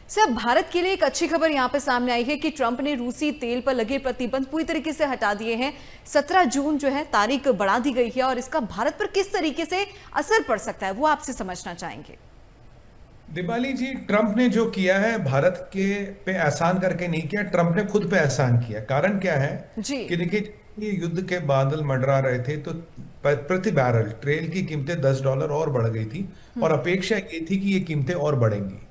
Sir, Bharat के लिए एक अच्छी खबर यहां पर सामने आई है कि ट्रंप ने रूसी तेल पर लगे प्रतिबंध पूरी तरीके से हटा दिए हैं। 17 जून जो है तारीख बढ़ा दी गई है और इसका भारत पर किस तरीके से असर पड़ सकता है वो आपसे समझना चाहेंगे। दिवाली जी, ट्रंप ने जो किया है भारत के पे एहसान करके नहीं किया, ट्रंप ने खुद पे एहसान किया। कारण क्या है जी। कि देखिए, ये युद्ध के बादल मंडरा रहे थे तो प्रति बैरल तेल की कीमतें $10 और बढ़ गई थी और अपेक्षा ये थी कि ये कीमतें और बढ़ेंगी।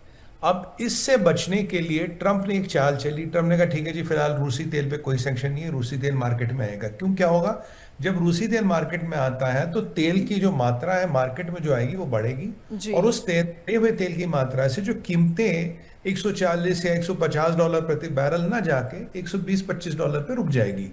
अब इससे बचने के लिए ट्रंप ने एक चाल चली। ट्रंप ने कहा ठीक है जी, फिलहाल रूसी तेल पे कोई सैंक्शन नहीं है, रूसी तेल मार्केट में आएगा। क्यों, क्या होगा जब रूसी तेल मार्केट में आता है तो तेल की जो मात्रा है मार्केट में जो आएगी वो बढ़ेगी जी। और उस बढ़े हुए तेल की मात्रा से जो कीमतें 140 या $150 प्रति बैरल ना जाके 120-25 पे रुक जाएगी।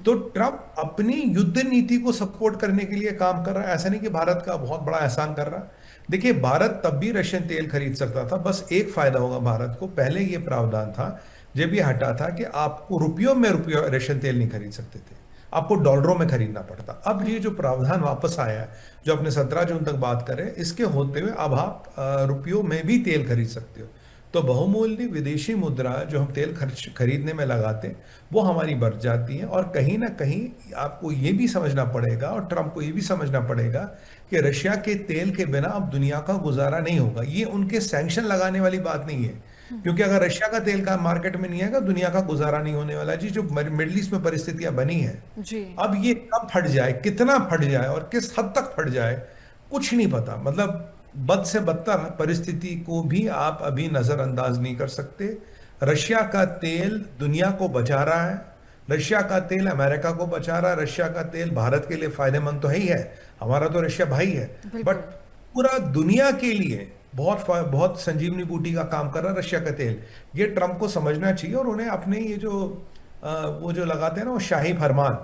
तो ट्रंप अपनी युद्ध नीति को सपोर्ट करने के लिए काम कर रहा है। ऐसा नहीं कि भारत का बहुत बड़ा एहसान कर रहा। देखिए, भारत तब भी रशियन तेल खरीद सकता था, बस एक फायदा होगा भारत को। पहले ये प्रावधान था जब ये हटा था कि आपको रुपयों में रुपयों रशियन तेल नहीं खरीद सकते थे, आपको डॉलरों में खरीदना पड़ता। अब ये जो प्रावधान वापस आया है, जो अपने 17 जून तक बात करें, इसके होते हुए अब आप रुपयों में भी तेल खरीद सकते हो। तो बहुमूल्य विदेशी मुद्रा जो हम तेल खर्च खरीदने में लगाते हैं वो हमारी बढ़ जाती है। और कहीं ना कहीं आपको ये भी समझना पड़ेगा और ट्रंप को ये भी समझना पड़ेगा कि रशिया के तेल के बिना अब दुनिया का गुजारा नहीं होगा। ये उनके सैंक्शन लगाने वाली बात नहीं है, क्योंकि अगर रशिया का तेल का मार्केट में नहीं आएगा दुनिया का गुजारा नहीं होने वाला जी। जो मिडिल ईस्ट में परिस्थितियां बनी है, जी। अब ये कब फट जाए, कितना फट जाए और किस हद तक फट जाए, कुछ नहीं पता। मतलब बद से बदतर परिस्थिति को भी आप अभी नजरअंदाज नहीं कर सकते। रशिया का तेल दुनिया को बचा रहा है, रशिया का तेल अमेरिका को बचा रहा है, रशिया का तेल भारत के लिए फायदेमंद तो है ही है, हमारा तो रशिया भाई है, बट बिल्कुल। पूरा दुनिया के लिए बहुत बहुत संजीवनी बूटी का काम कर रहा है रशिया का तेल। ये ट्रंप को समझना चाहिए और उन्हें अपने ये जो वो जो लगाते हैं ना वो शाही फरमान,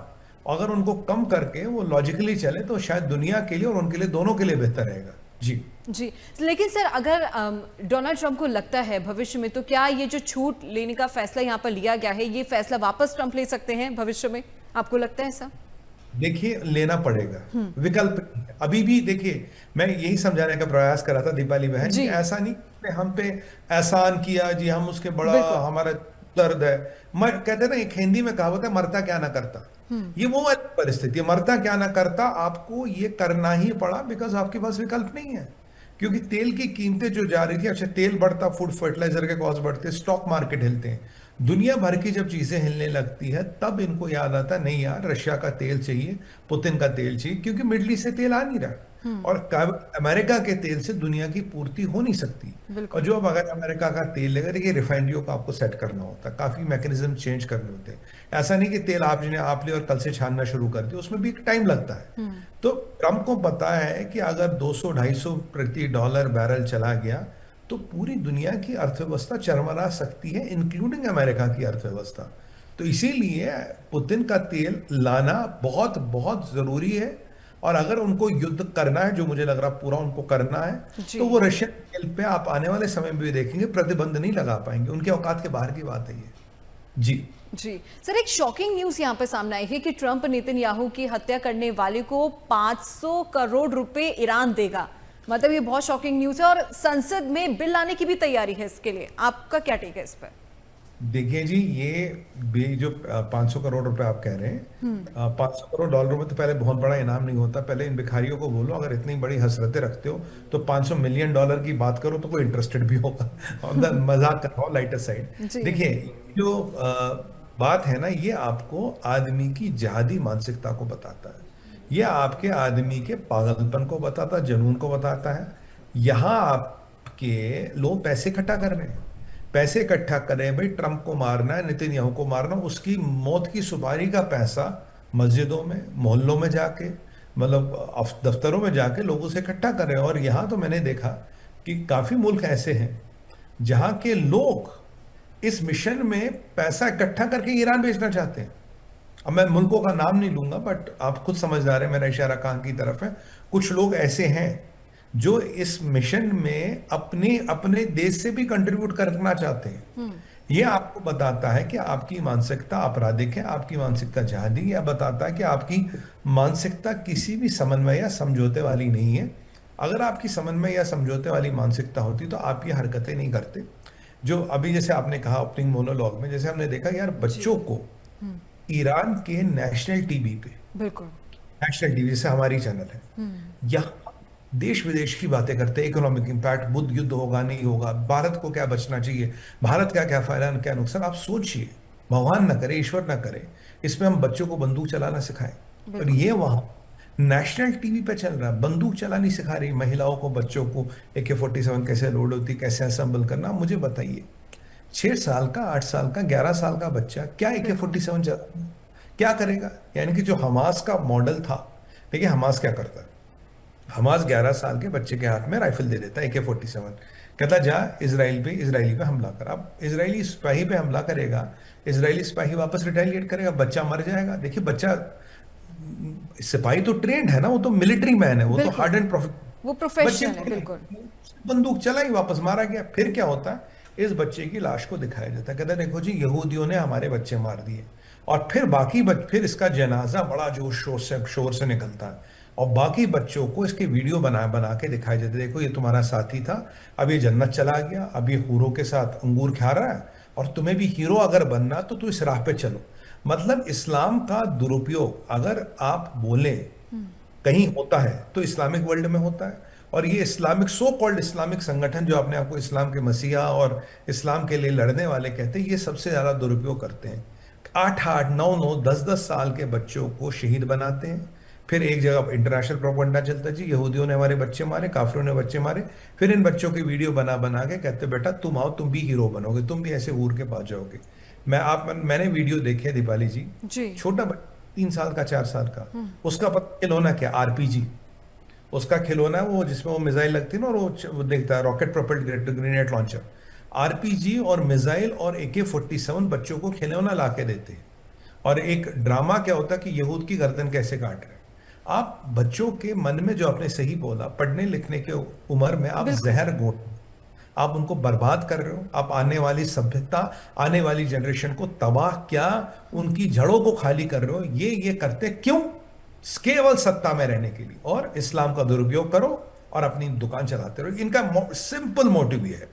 अगर उनको कम करके वो लॉजिकली चले तो शायद दुनिया के लिए और उनके लिए, दोनों के लिए बेहतर रहेगा जी। जी। लेकिन सर, अगर डोनाल्ड ट्रंप को लगता है भविष्य में, तो क्या ये जो छूट लेने का फैसला यहाँ पर लिया गया है ये फैसला वापस ट्रंप ले सकते हैं भविष्य में? आपको लगता है ऐसा? देखिए, लेना पड़ेगा, विकल्प नहीं है। अभी भी देखिए, मैं यही समझाने का प्रयास कर रहा था दीपाली बहन जी। कि ऐसा नहीं कि हम पे एहसान किया जी, हम उसके बड़ा बिल्कुल। हमारा दर्द है। मर कहते हैं ना, एक हिंदी में कहावत है, मरता क्या ना करता। ये वो वाली परिस्थिति है, मरता क्या ना करता, आपको ये करना ही पड़ा बिकॉज आपके पास विकल्प नहीं है। क्योंकि तेल की कीमतें जो जा रही थी, अच्छा तेल बढ़ता, फूड फर्टिलाइजर के कॉस्ट बढ़ते, स्टॉक मार्केट हिलते हैं, दुनिया भर की जब चीजें हिलने लगती है तब इनको याद आता है नहीं यार, रशिया का तेल चाहिए, पुतिन का तेल चाहिए, क्योंकि मिडल ईस्ट से तेल आ नहीं रहा और अमेरिका के तेल से दुनिया की पूर्ति हो नहीं सकती। और बिल्कुल। जो अब अगर अमेरिका का तेल लेगा, देखिए रिफाइनरियों को आपको सेट करना होता है, काफी मैकेनिज्म चेंज करने होते हैं। ऐसा नहीं कि तेल आप ले और कल से छानना शुरू कर दिया, उसमें भी एक टाइम लगता है। तो ट्रंप को पता है कि अगर 200-250 प्रति डॉलर बैरल चला गया तो पूरी दुनिया की अर्थव्यवस्था चरमरा सकती है, इंक्लूडिंग अमेरिका की अर्थव्यवस्था। तो इसीलिए पुतिन का तेल लाना बहुत बहुत जरूरी है। और अगर उनको युद्ध करना है, जो मुझे लग रहा पूरा उनको करना है, जी। तो वो रशियन तेल पे आप आने वाले समय में भी देखेंगे प्रतिबंध नहीं लगा पाएंगे, उनके औकात के बाहर की बात है ये जी। जी। सर, एक शॉकिंग न्यूज यहां पर सामने आई है कि ट्रंप नेतन्याहू की हत्या करने वाले को 500 करोड़ रुपए ईरान देगा। मतलब ये बहुत शॉकिंग न्यूज है और संसद में बिल लाने की भी तैयारी है इसके लिए। आपका क्या टेक है इस पर? देखिए जी, ये जो 500 करोड़ रुपए आप कह रहे हैं, 500 करोड़ डॉलर में तो पहले बहुत बड़ा इनाम नहीं होता। पहले इन भिखारियों को बोलो, अगर इतनी बड़ी हसरतें रखते हो तो 500 मिलियन डॉलर की बात करो तो कोई इंटरेस्टेड भी होगा। ऑन द मजाक कर रहा हूँ, लाइटर साइड। जी। देखिए, जो बात है ना, ये आपको आदमी की जिहादी मानसिकता को बताता है, ये आपके आदमी के पागलपन को बताता है, जुनून को बताता है। यहाँ आपके लोग पैसे इकट्ठा कर रहे हैं, पैसे इकट्ठा करें भाई, ट्रंप को मारना है, नेतन्याहू को मारना, उसकी मौत की सुपारी का पैसा मस्जिदों में, मोहल्लों में जाके, मतलब दफ्तरों में जाके लोगों से इकट्ठा कर रहे हैं। और यहाँ तो मैंने देखा कि काफी मुल्क ऐसे हैं जहां के लोग इस मिशन में पैसा इकट्ठा करके ईरान भेजना चाहते हैं। अब मैं मुल्कों का नाम नहीं लूंगा, बट आप खुद समझदार हैं, मेरा इशारा कहां की तरफ है। कुछ लोग ऐसे हैं जो इस मिशन में अपने अपने देश से भी कंट्रीब्यूट करना चाहते हैं। यह आपको बताता है कि आपकी मानसिकता आपराधिक है, आपकी मानसिकता जिहादी। यह बताता है कि आपकी मानसिकता किसी भी समन्वय या समझौते वाली नहीं है। अगर आपकी समन्वय या समझौते वाली मानसिकता होती तो आप ये हरकतें नहीं करते। जो अभी जैसे आपने कहा ओपनिंग मोनोलॉग में, जैसे हमने देखा यार जी। बच्चों को ईरान के नेशनल टीवी पे, बिल्कुल। नेशनल टीवी जैसे हमारी चैनल है, यहाँ देश विदेश की बातें करते हैं, इकोनॉमिक इम्पैक्ट, बुद्ध युद्ध होगा नहीं होगा, भारत को क्या बचना चाहिए, भारत का क्या फायदा क्या नुकसान, आप सोचिए। भगवान ना करे, ईश्वर ना करे, इसमें हम बच्चों को बंदूक चलाना सिखाएं, और बिल्कुल। ये वहां नेशनल टीवी पे चल रहा है, बंदूक चलानी सिखा रही महिलाओं को, बच्चों को AK-47 कैसे लोड होती, कैसे असेंबल करना। मुझे बताइए, 6 साल का, 8 साल का, 11 साल का बच्चा क्या बिल्कुल। AK-47 चला, क्या करेगा? यानी कि जो हमास का मॉडल था, देखिए हमास क्या करता है, हमास 11 साल के बच्चे के हाथ में राइफल दे देता है AK-47, कहता जा इजराइली पे हमला कर। अब इजरायली सिपाही पे हमला करेगा, इजरायली सिपाही वापस रिटेलिएट करेगा, बच्चा मर जाएगा। देखिए बच्चा, सिपाही तो ट्रेंड है ना, वो तो मिलिट्री मैन है, वो तो बिल्कुल। Hard and professional. वो बच्चे प्रोफेशनल है, बिल्कुल। को बंदूक चलाई, वापस मारा गया। फिर क्या होता है, इस बच्चे की लाश को दिखाया जाता है, कहता है देखो जी यहूदियों ने हमारे बच्चे मार दिए। और फिर फिर इसका जनाजा बड़ा जोर शोर से निकलता है, और बाकी बच्चों को इसके वीडियो बना बना के दिखाए जाते, देखो ये तुम्हारा साथी था, अब ये जन्नत चला गया, अब ये हूरों के साथ अंगूर खा रहा है, और तुम्हें भी हीरो अगर बनना तो तू इस राह पे चलो। मतलब इस्लाम का दुरुपयोग अगर आप बोले कहीं होता है तो इस्लामिक वर्ल्ड में होता है। और ये इस्लामिक, सो कॉल्ड इस्लामिक संगठन जो अपने आप को इस्लाम के मसीहा और इस्लाम के लिए लड़ने वाले कहते हैं, ये सबसे ज्यादा दुरुपयोग करते हैं। 8-8, 9-9, 10-10 साल के बच्चों को शहीद बनाते हैं। फिर एक जगह इंटरनेशनल प्रोपेगेंडा चलता है, जी यहूदियों ने हमारे बच्चे मारे, काफिरों ने बच्चे मारे। फिर इन बच्चों की वीडियो बना बना के कहते बेटा तुम आओ, तुम भी हीरो बनोगे, तुम भी ऐसे हूर के पास जाओगे। मैंने वीडियो देखे है दीपाली जी, जी। छोटा बच्चा 3 साल का, 4 साल का, उसका खिलौना क्या, RPG। उसका खिलौना है वो, जिसमें वो मिसाइल लगती है ना, और वो देखता है rocket propelled grenade launcher. RPG और मिसाइल और AK-47 बच्चों को खिलौना ला के देते हैं। और एक ड्रामा क्या होता है कि यहूद की गर्दन कैसे काट रहे हैं। आप बच्चों के मन में, जो आपने सही बोला, पढ़ने लिखने के उम्र में आप बिल्कुल। जहर घोट, आप उनको बर्बाद कर रहे हो। आप आने वाली सभ्यता, आने वाली जनरेशन को तबाह, क्या उनकी जड़ों को खाली कर रहे हो। ये करते क्यों? केवल सत्ता में रहने के लिए, और इस्लाम का दुरुपयोग करो और अपनी दुकान चलाते रहो। इनका सिंपल मोटिव ये है।